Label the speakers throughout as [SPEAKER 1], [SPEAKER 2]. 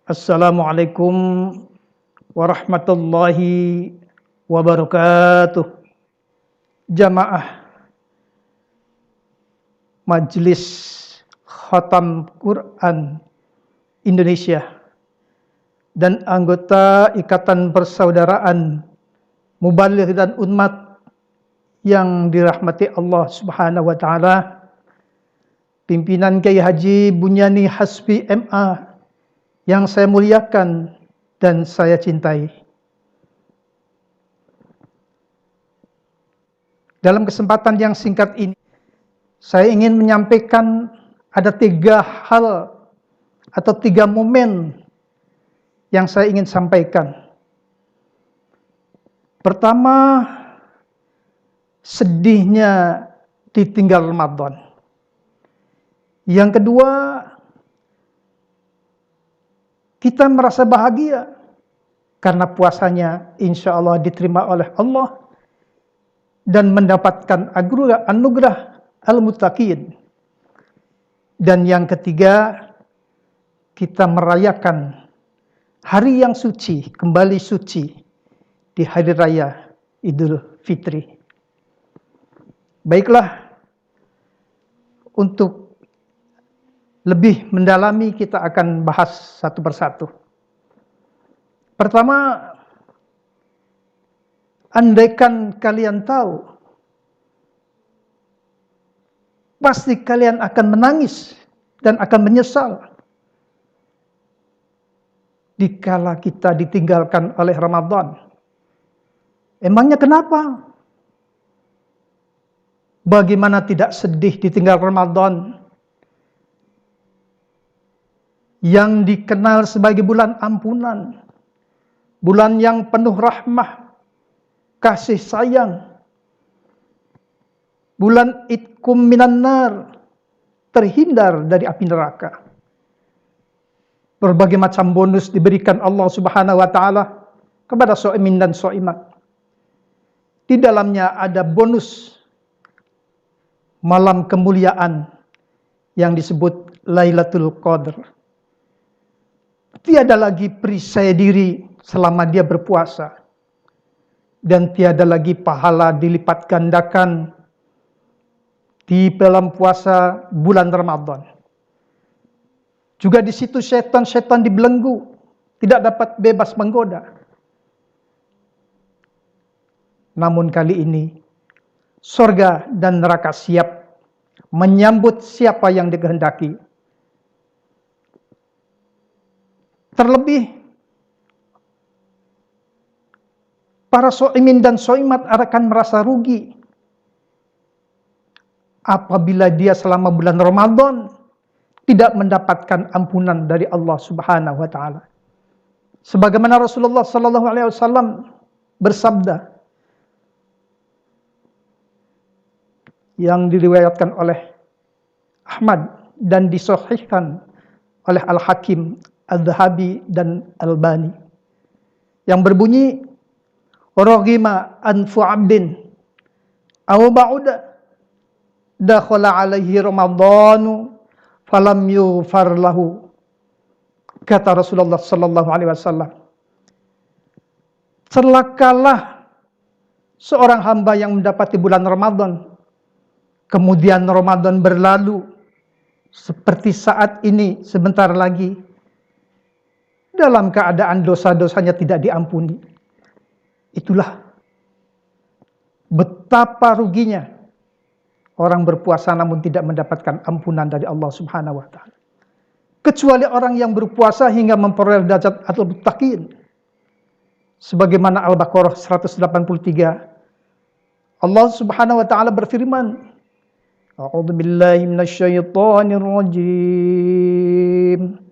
[SPEAKER 1] Assalamualaikum warahmatullahi wabarakatuh. Jamaah Majelis Khatam Quran Indonesia dan anggota Ikatan Persaudaraan Mubaligh dan Unmat yang dirahmati Allah Subhanahu wa taala. Pimpinan Kiai Haji Bunyani Hasbi MA yang saya muliakan dan saya cintai. Dalam kesempatan yang singkat ini, saya ingin menyampaikan ada 3 hal atau 3 momen yang saya ingin sampaikan. Pertama, sedihnya ditinggal Ramadan. Yang kedua, kita merasa bahagia karena puasanya insya Allah diterima oleh Allah dan mendapatkan anugerah al-muttaqin. Dan yang ketiga, kita merayakan hari yang suci, kembali suci di hari raya Idul Fitri. Baiklah, untuk lebih mendalami kita akan bahas satu persatu. Pertama, andaikan kalian tahu, pasti kalian akan menangis dan akan menyesal dikala kita ditinggalkan oleh Ramadan. Emangnya kenapa? Bagaimana tidak sedih ditinggal Ramadan yang dikenal sebagai bulan ampunan, bulan yang penuh rahmah, kasih sayang, bulan itkum minan nar, terhindar dari api neraka. Berbagai macam bonus diberikan Allah Subhanahu wa taala kepada shaimin dan shaimat. Di dalamnya ada bonus malam kemuliaan yang disebut Lailatul Qadar. Tiada lagi perisai diri selama dia berpuasa. Dan tiada lagi pahala dilipat gandakan di dalam puasa bulan Ramadan. Juga di situ setan-setan dibelenggu, tidak dapat bebas menggoda. Namun kali ini, surga dan neraka siap menyambut siapa yang dikehendaki. Terlebih, para shaimin dan shaimat akan merasa rugi apabila dia selama bulan Ramadan tidak mendapatkan ampunan dari Allah Subhanahu wa taala. Sebagaimana Rasulullah sallallahu alaihi wasallam bersabda yang diriwayatkan oleh Ahmad dan disahihkan oleh Al-Hakim, Al-Dhahabi dan Al-Albani, yang berbunyi, "Raghima anfu 'abdin aw ba'uda dakhala 'alaihi Ramadhanu falam yughfar lahu." Kata Rasulullah sallallahu alaihi wasallam, celakalah seorang hamba yang mendapati bulan Ramadan, kemudian Ramadan berlalu seperti saat ini sebentar lagi, dalam keadaan dosa-dosanya tidak diampuni. Itulah betapa ruginya orang berpuasa namun tidak mendapatkan ampunan dari Allah Subhanahu wa taala. Kecuali orang yang berpuasa hingga memperoleh derajat al-muttaqin. Sebagaimana Al-Baqarah 183, Allah Subhanahu wa taala berfirman, A'udzu billahi minasyaitonir rajim.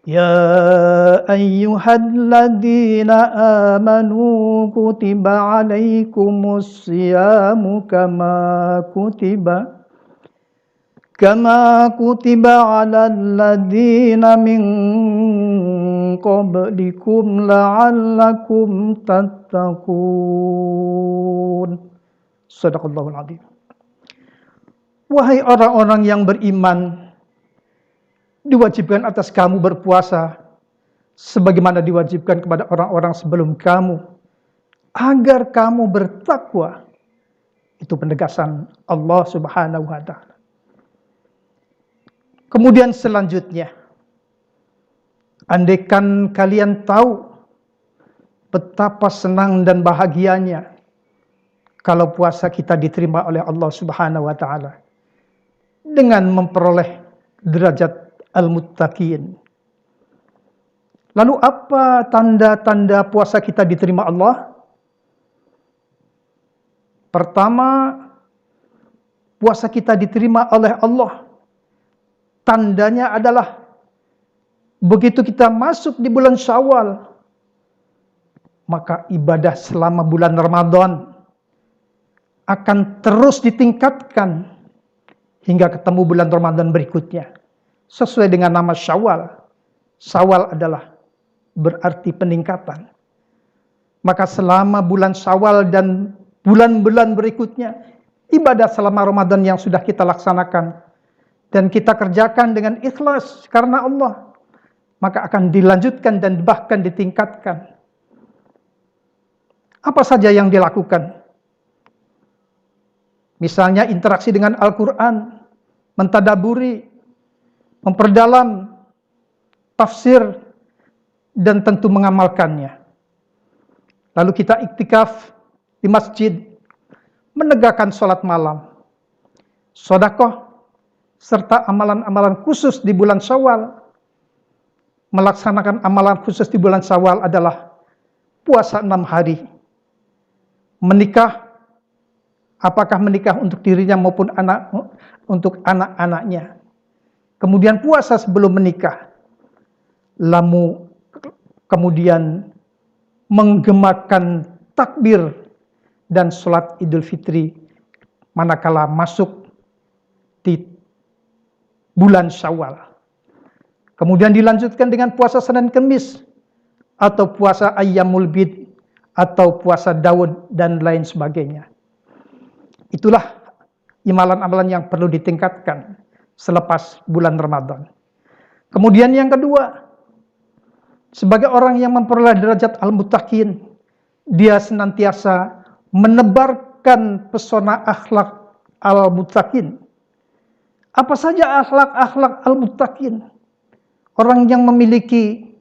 [SPEAKER 1] Ya ayyuhalladzina amanu kutiba alaikumus siyamu kama kutiba alal ladzina min qablikum la'allakum tattaqun. Shadaqallahul adzim. Wahai orang-orang yang beriman, diwajibkan atas kamu berpuasa sebagaimana diwajibkan kepada orang-orang sebelum kamu, agar kamu bertakwa. Itu penegasan Allah Subhanahu wa Ta'ala. Kemudian selanjutnya, andaikan kalian tahu betapa senang dan bahagianya kalau puasa kita diterima oleh Allah Subhanahu wa Ta'ala dengan memperoleh derajat al-muttaqin. Lalu apa tanda-tanda puasa kita diterima Allah? Pertama, puasa kita diterima oleh Allah. Tandanya adalah begitu kita masuk di bulan Syawal, maka ibadah selama bulan Ramadan akan terus ditingkatkan hingga ketemu bulan Ramadan berikutnya. Sesuai dengan nama Syawal. Syawal adalah berarti peningkatan. Maka selama bulan Syawal dan bulan-bulan berikutnya, ibadah selama Ramadan yang sudah kita laksanakan dan kita kerjakan dengan ikhlas karena Allah, maka akan dilanjutkan dan bahkan ditingkatkan. Apa saja yang dilakukan? Misalnya interaksi dengan Al-Quran, mentadaburi, memperdalam tafsir, dan tentu mengamalkannya. Lalu kita iktikaf di masjid, menegakkan sholat malam, sedekah, serta amalan-amalan khusus di bulan Syawal. Melaksanakan amalan khusus di bulan Syawal adalah puasa 6 hari. Menikah, apakah menikah untuk dirinya maupun untuk anak-anaknya. Kemudian puasa sebelum menikah. Lalu kemudian menggemakan takbir dan sholat Idul Fitri manakala masuk di bulan Syawal. Kemudian dilanjutkan dengan puasa Senin Kemis atau puasa Ayyamul Bid atau puasa Daud dan lain sebagainya. Itulah amalan-amalan yang perlu ditingkatkan selepas bulan Ramadan. Kemudian yang kedua, sebagai orang yang memperoleh derajat al-muttaqin, dia senantiasa menebarkan pesona akhlak al-muttaqin. Apa saja akhlak-akhlak al-muttaqin? Orang yang memiliki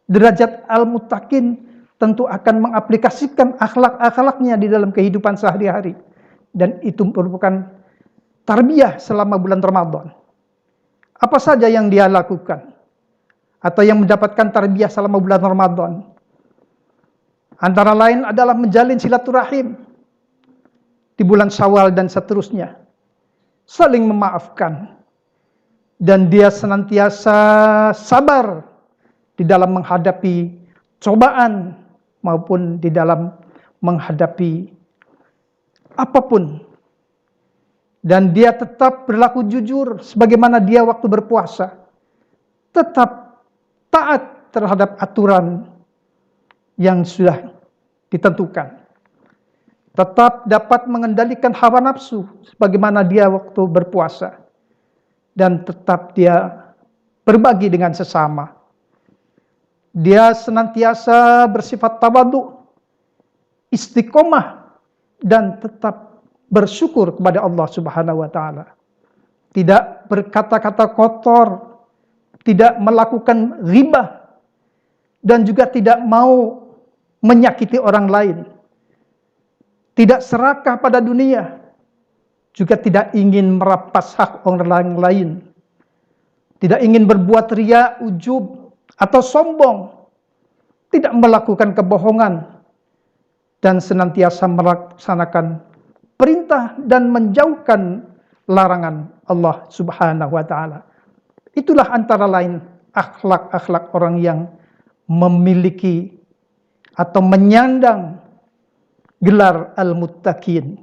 [SPEAKER 1] derajat al-muttaqin tentu akan mengaplikasikan akhlak-akhlaknya di dalam kehidupan sehari-hari. Dan itu merupakan tarbiyah selama bulan Ramadan. Apa saja yang dia lakukan? Atau yang mendapatkan tarbiyah selama bulan Ramadan? Antara lain adalah menjalin silaturahim di bulan Syawal dan seterusnya. Saling memaafkan. Dan dia senantiasa sabar di dalam menghadapi cobaan maupun di dalam menghadapi apapun. Dan dia tetap berlaku jujur sebagaimana dia waktu berpuasa. Tetap taat terhadap aturan yang sudah ditentukan. Tetap dapat mengendalikan hawa nafsu sebagaimana dia waktu berpuasa. Dan tetap dia berbagi dengan sesama. Dia senantiasa bersifat tawadhu, istiqomah, dan tetap bersyukur kepada Allah Subhanahu wa Ta'ala. Tidak berkata-kata kotor, tidak melakukan ghibah, dan juga tidak mau menyakiti orang lain. Tidak serakah pada dunia, juga tidak ingin merampas hak orang lain. Tidak ingin berbuat riya, ujub, atau sombong. Tidak melakukan kebohongan. Dan senantiasa melaksanakan perintah dan menjauhkan larangan Allah Subhanahu wa Ta'ala. Itulah antara lain akhlak-akhlak orang yang memiliki atau menyandang gelar al-muttaqin.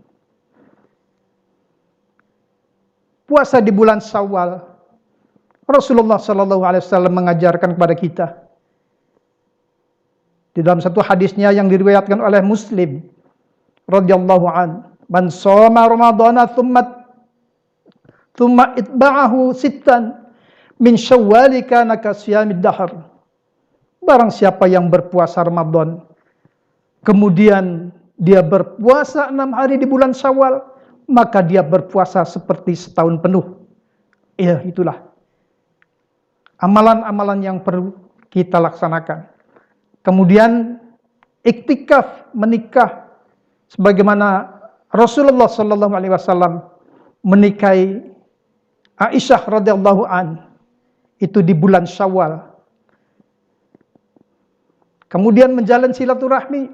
[SPEAKER 1] Puasa di bulan Syawal, Rasulullah SAW mengajarkan kepada kita di dalam satu hadisnya yang diriwayatkan oleh Muslim radhiyallahu an, man shoma ramadhana thumma itba'ahu sittan min syawwali kana kasiyamid dahr. Barang siapa yang berpuasa Ramadan, kemudian dia berpuasa 6 hari di bulan Syawal, maka dia berpuasa seperti setahun penuh. Ya, itulah amalan-amalan yang perlu kita laksanakan. Kemudian iktikaf, menikah, sebagaimana Rasulullah Sallallahu Alaihi Wasallam menikahi Aisyah radhiyallahu an itu di bulan Syawal. Kemudian menjalin silaturahmi,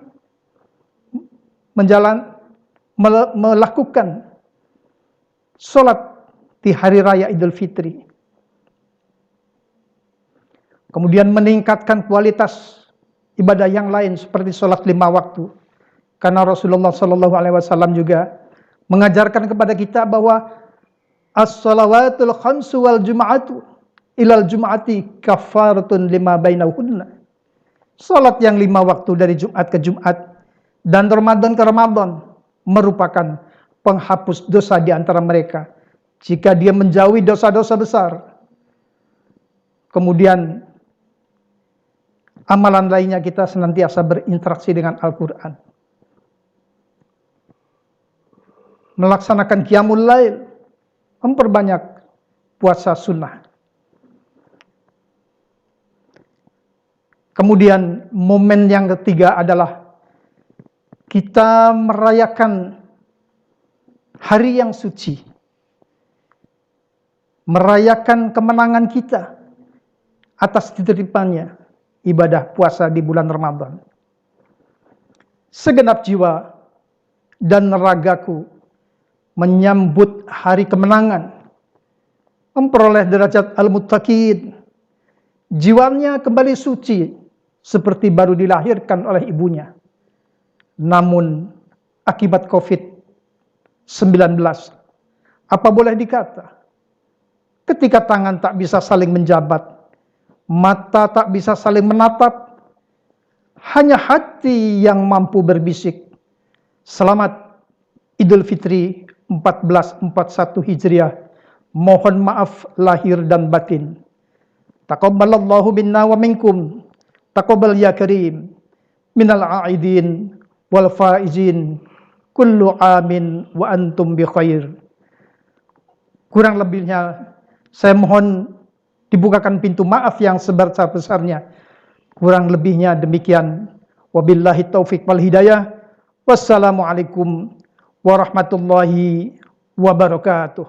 [SPEAKER 1] melakukan sholat di hari raya Idul Fitri. Kemudian meningkatkan kualitas ibadah yang lain seperti sholat 5 waktu. Karena Rasulullah Sallallahu Alaihi Wasallam juga mengajarkan kepada kita bahwa as-salawatul khamsu wal jum'atu ilal jum'ati kafaratun lima bainahunna. Salat yang 5 waktu dari Jumat ke Jumat dan Ramadan ke Ramadan merupakan penghapus dosa di antara mereka jika dia menjauhi dosa-dosa besar. Kemudian amalan lainnya kita senantiasa berinteraksi dengan Al-Quran, melaksanakan qiyamul lail, memperbanyak puasa sunnah. Kemudian momen yang ketiga adalah kita merayakan hari yang suci, merayakan kemenangan kita atas dititipannya ibadah puasa di bulan Ramadan. Segenap jiwa dan ragaku menyambut hari kemenangan, memperoleh derajat al-muttaqin, jiwanya kembali suci seperti baru dilahirkan oleh ibunya. Namun akibat COVID-19, apa boleh dikata, ketika tangan tak bisa saling menjabat, mata tak bisa saling menatap, hanya hati yang mampu berbisik, "Selamat Idul Fitri 1441 Hijriah, mohon maaf lahir dan batin. Taqabbalallahu minna wa minkum, taqabbal ya karim, minal a'idin wal faizin, kullu amin wa antum bi khair." Kurang lebihnya saya mohon dibukakan pintu maaf yang sebesar-besarnya. Kurang lebihnya demikian. Wabillahi taufik wal hidayah. Wassalamualaikum warahmatullahi wabarakatuh.